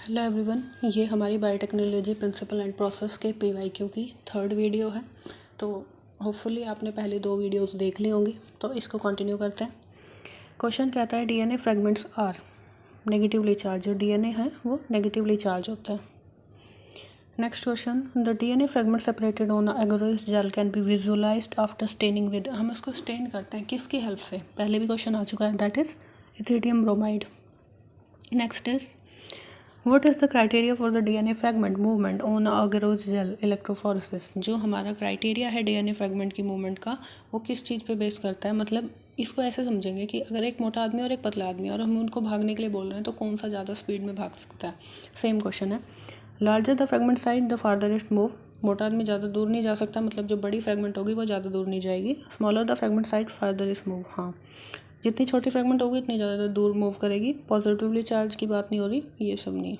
Hello everyone, ये हमारी biotechnology principle and process के पीवाईक्यू की थर्ड वीडियो है। तो होपफुली आपने पहले 2 वीडियोस देख ली होंगी, तो इसको कंटिन्यू करते हैं। क्वेश्चन कहता है DNA fragments are negatively charge. जो डीएनए है वो नेगेटिवली चार्ज होता है। Next question, the DNA fragment separated on agarose gel can be visualised after staining with. हम इसको स्टेन करते हैं किसकी हेल्प से? पहले भी क्वेश्चन आ चुका है, that is ethidium bromide. Next is What is the criteria for the DNA fragment movement on agarose gel electrophoresis? जो हमारा क्राइटेरिया है डीएनए फ्रेगमेंट की मूवमेंट का, वो किस चीज़ पे बेस करता है? मतलब इसको ऐसे समझेंगे कि अगर एक मोटा आदमी और एक पतला आदमी और हम उनको भागने के लिए बोल रहे हैं तो कौन सा ज़्यादा स्पीड में भाग सकता है? सेम क्वेश्चन है। Larger the fragment size the farther it move. मोटा आदमी ज़्यादा दूर नहीं जा सकता, मतलब जो बड़ी फ्रेगमेंट होगी वो ज़्यादा दूर नहीं जाएगी। Smaller the fragment size farther is move. हाँ, जितनी छोटी फ्रेगमेंट होगी उतनी ज़्यादा दूर मूव करेगी। पॉजिटिवली चार्ज की बात नहीं हो रही, ये सब नहीं।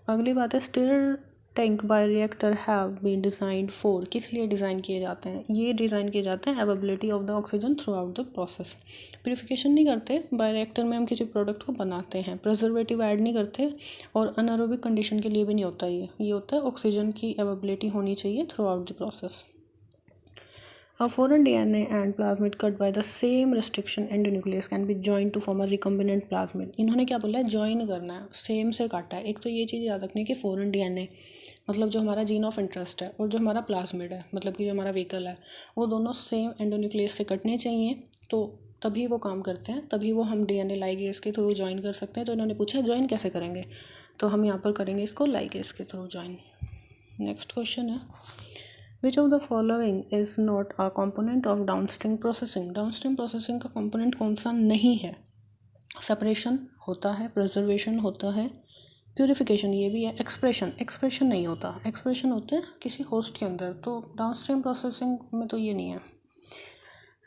अगली बात है stir tank bioreactor have been designed for. किस लिए डिज़ाइन किए जाते हैं? ये डिज़ाइन किए जाते हैं availability of the oxygen through out the process. Purification नहीं करते, बायोरिएक्टर में हम किसी प्रोडक्ट को बनाते हैं। प्रिजर्वेटिव ऐड नहीं करते और अनएरोबिक कंडीशन के लिए भी नहीं होता। ये होता है ऑक्सीजन की अवेलेबिलिटी होनी चाहिए through out the process. A foreign DNA and plasmid cut by the same restriction endonuclease can be joined to form a recombinant plasmid। इन्होंने क्या बोला है? ज्वाइन करना है, सेम से काटा है। एक तो ये चीज़ याद रखनी है कि फॉरेन डीएनए मतलब जो हमारा जीन ऑफ इंटरेस्ट है और जो हमारा प्लाज्मिड है मतलब कि जो हमारा व्हीकल है, वो दोनों सेम एंडोन्यूक्लियस से कटने चाहिए, तो तभी वो काम करते हैं, तभी वो हम डीएनए लाइगेज के थ्रू ज्वाइन कर सकते हैं। तो इन्होंने पूछा ज्वाइन कैसे करेंगे, तो हम यहाँ पर करेंगे इसको लाइगेज के थ्रू ज्वाइन। नेक्स्ट क्वेश्चन है Which of the following is not a component of downstream processing? Downstream processing का कंपोनेंट कौन सा नहीं है? सेपरेशन होता है, प्रिजर्वेशन होता है, प्यूरिफिकेशन ये भी है, एक्सप्रेशन नहीं होता। एक्सप्रेशन होते हैं किसी होस्ट के अंदर, तो डाउनस्ट्रीम प्रोसेसिंग में तो ये नहीं है।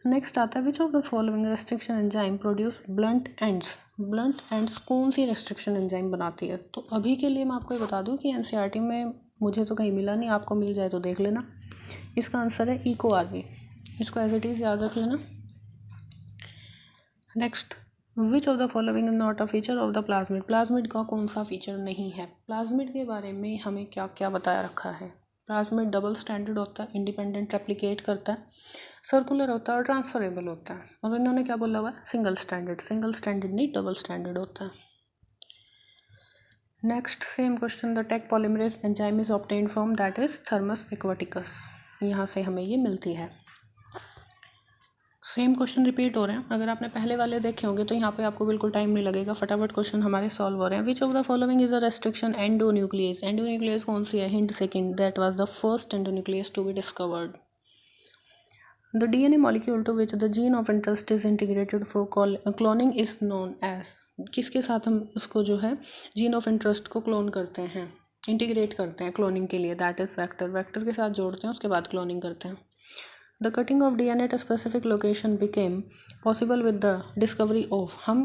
नेक्स्ट आता है विच of the following restriction enzyme produce blunt ends. Blunt ends कौन सी रेस्ट्रिक्शन एंजाइम बनाती है? तो अभी के लिए मैं आपको ये बता दूं कि एनसीईआरटी में मुझे तो कहीं मिला नहीं, आपको मिल जाए तो देख लेना। इसका आंसर है EcoRV। इसको एज इट इज़ याद रख लेना। Next, which of the following not a feature of the plasmid. Plasmid का कौन सा फीचर नहीं है? प्लाज्मिड के बारे में हमें क्या क्या बताया रखा है? प्लाज्मिड डबल स्टैंडर्ड होता है, इंडिपेंडेंट रेप्लिकेट करता है, सर्कुलर होता है और ट्रांसफरेबल होता है। और इन्होंने क्या बोला हुआ है? सिंगल स्टैंडर्ड नहीं, डबल स्टैंडर्ड होता है। Next same question, the Taq polymerase enzyme is obtained from, that is Thermus aquaticus. यहाँ से हमें ये मिलती है। सेम क्वेश्चन रिपीट हो रहे हैं। अगर आपने पहले वाले देखे होंगे तो यहाँ पे आपको बिल्कुल टाइम नहीं लगेगा, फटाफट क्वेश्चन हमारे सॉल्व हो रहे हैं। Which of the following is a restriction endonuclease. Endonuclease कौन सी है? Hint second, that was the first endonuclease to be discovered. The DNA molecule to which the gene of interest is integrated for cloning is known as. किसके साथ हम उसको जो है gene of interest को क्लोन करते हैं, इंटीग्रेट करते हैं क्लोनिंग के लिए? दैट इज वेक्टर के साथ जोड़ते हैं, उसके बाद क्लोनिंग करते हैं। The cutting of DNA at a specific location became possible with the discovery of. हम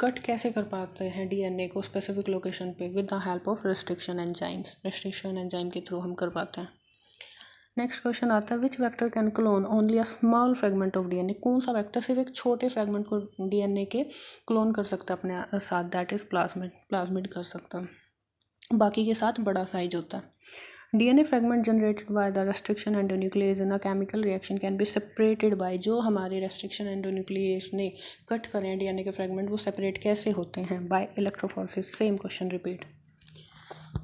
कट कैसे कर पाते हैं डीएनए को स्पेसिफिक लोकेशन पे? With the help of restriction enzymes. Restriction enzyme के थ्रू हम कर पाते हैं। नेक्स्ट क्वेश्चन आता है which vector can clone only a small fragment of DNA. कौन सा वेक्टर सिर्फ एक छोटे फ्रेगमेंट को डीएनए के क्लोन कर सकता है अपने साथ? दैट इज प्लाज्मिड कर सकता है, बाकी के साथ बड़ा साइज होता है। DNA fragment generated by the restriction endonuclease in a chemical reaction can be separated by. जो हमारे रेस्ट्रिक्शन एंडोन्यूक्लियस ने कट करें हैं डीएनए के फ्रेगमेंट, वो सेपरेट कैसे होते हैं? By electrophoresis. Same question repeat.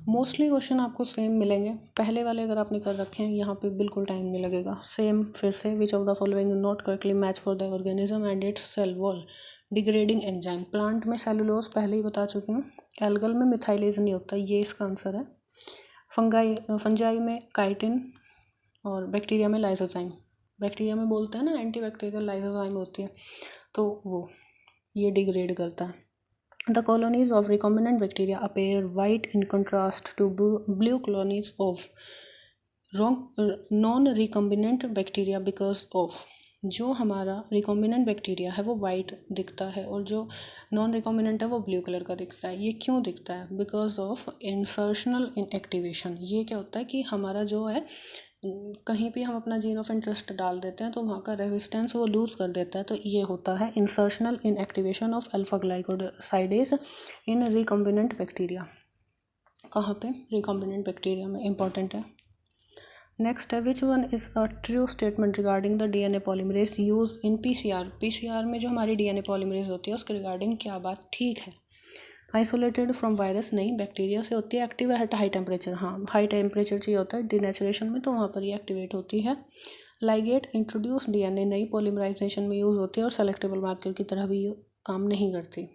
Mostly question आपको सेम मिलेंगे, पहले वाले अगर आपने कर रखे हैं यहाँ पे बिल्कुल टाइम नहीं लगेगा। सेम फिर से, which of the following not correctly match for the organism and its cell wall degrading enzyme. Plant में सेलुलोज पहले ही बता चुकी हूँ, एल्गल में मिथाइलेज नहीं होता, ये इसका आंसर है। फंजाई में काइटिन और बैक्टीरिया में लाइसोजाइम। बैक्टीरिया में बोलते हैं ना एंटी बैक्टीरियल लाइसोजाइम होती है, तो वो ये डिग्रेड करता है। The colonies of recombinant bacteria appear white in contrast to blue colonies of non-recombinant bacteria because of। जो हमारा रिकॉम्बिनेंट बैक्टीरिया है वो वाइट दिखता है और जो नॉन रिकॉम्बिनेंट है वो ब्लू कलर का दिखता है। ये क्यों दिखता है? Because of insertional inactivation. ये क्या होता है कि हमारा जो है कहीं भी हम अपना जीन ऑफ इंटरेस्ट डाल देते हैं तो वहाँ का रेजिस्टेंस वो लूज़ कर देता है, तो ये होता है insertional inactivation of alpha glycosidase in recombinant bacteria. कहाँ पे, रिकॉम्बिनेंट बैक्टीरिया में, इंपॉर्टेंट है। नेक्स्ट है which one is a true statement regarding the DNA polymerase use in PCR. PCR में जो हमारी डीएनए पॉलीमरेज होती है उसके रिगार्डिंग क्या बात ठीक है। आइसोलेटेड फ्रॉम वायरस, नहीं, बैक्टीरिया से होती है। एक्टिव है हाई टेम्परेचर, हाँ, हाई टेम्परेचर चाहिए होता है डिनेचुरेशन में, तो वहाँ पर ये एक्टिवेट होती है। लाइगेट इंट्रोड्यूस डीएनए, नई पॉलीमराइजेशन में यूज़ होती है और सेलेक्टेबल मार्कर की तरह भी काम नहीं करती।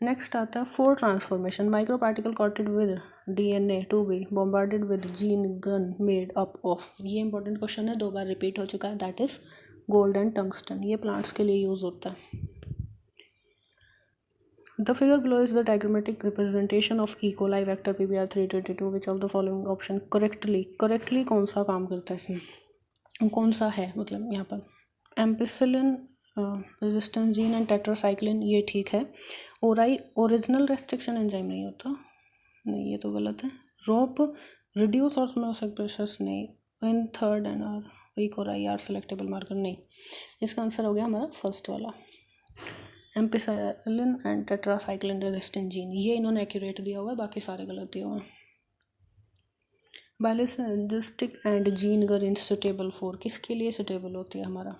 नेक्स्ट आता है for transformation, micro particle coated with DNA to be bombarded with gene gun made up of. ये इंपॉर्टेंट क्वेश्चन है, 2 बार रिपीट हो चुका है, that is gold and tungsten. ये प्लांट्स के लिए यूज होता है। The figure below is the diagrammatic representation of E coli vector PBR 322 which of the following option correctly कौन सा काम करता है इसमें, कौन सा है, मतलब यहाँ पर ampicillin resistance gene and tetracycline, ये ठीक है। ओरिजिनल रेस्ट्रिक्शन एंजाइम नहीं होता, नहीं, ये तो गलत है। रोप रिड्यूस ऑस्मोसिस प्रोसेस, नहीं। In third and are weak और आई आर सेलेक्टेबल मार्कर, नहीं। इसका आंसर हो गया हमारा फर्स्ट वाला, ampicillin and tetracycline resistant gene, ये इन्होंने एक्यूरेट दिया हुआ है, बाकी सारे गलत दिए हुए हैं। बायोसिस्टिक एंड जीन गर सुटेबल फॉर, किसके लिए सुटेबल होती है हमारा,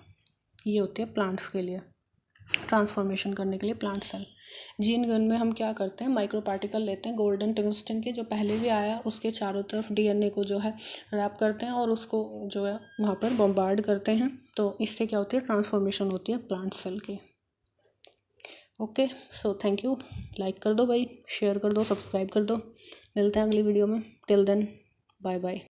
ये होती है प्लांट्स के लिए, ट्रांसफॉर्मेशन करने के लिए प्लांट सेल। जीन गन में हम क्या करते हैं, माइक्रो पार्टिकल लेते हैं गोल्डन टंगस्टन के, जो पहले भी आया, उसके चारों तरफ डीएनए को जो है रैप करते हैं और उसको जो है वहाँ पर बॉम्बार्ड करते हैं, तो इससे क्या होती है, ट्रांसफॉर्मेशन होती है प्लांट सेल की। Okay, so thank you, like कर दो भाई, शेयर कर दो, सब्सक्राइब कर दो, मिलते हैं अगली वीडियो में, टिल देन बाय बाय।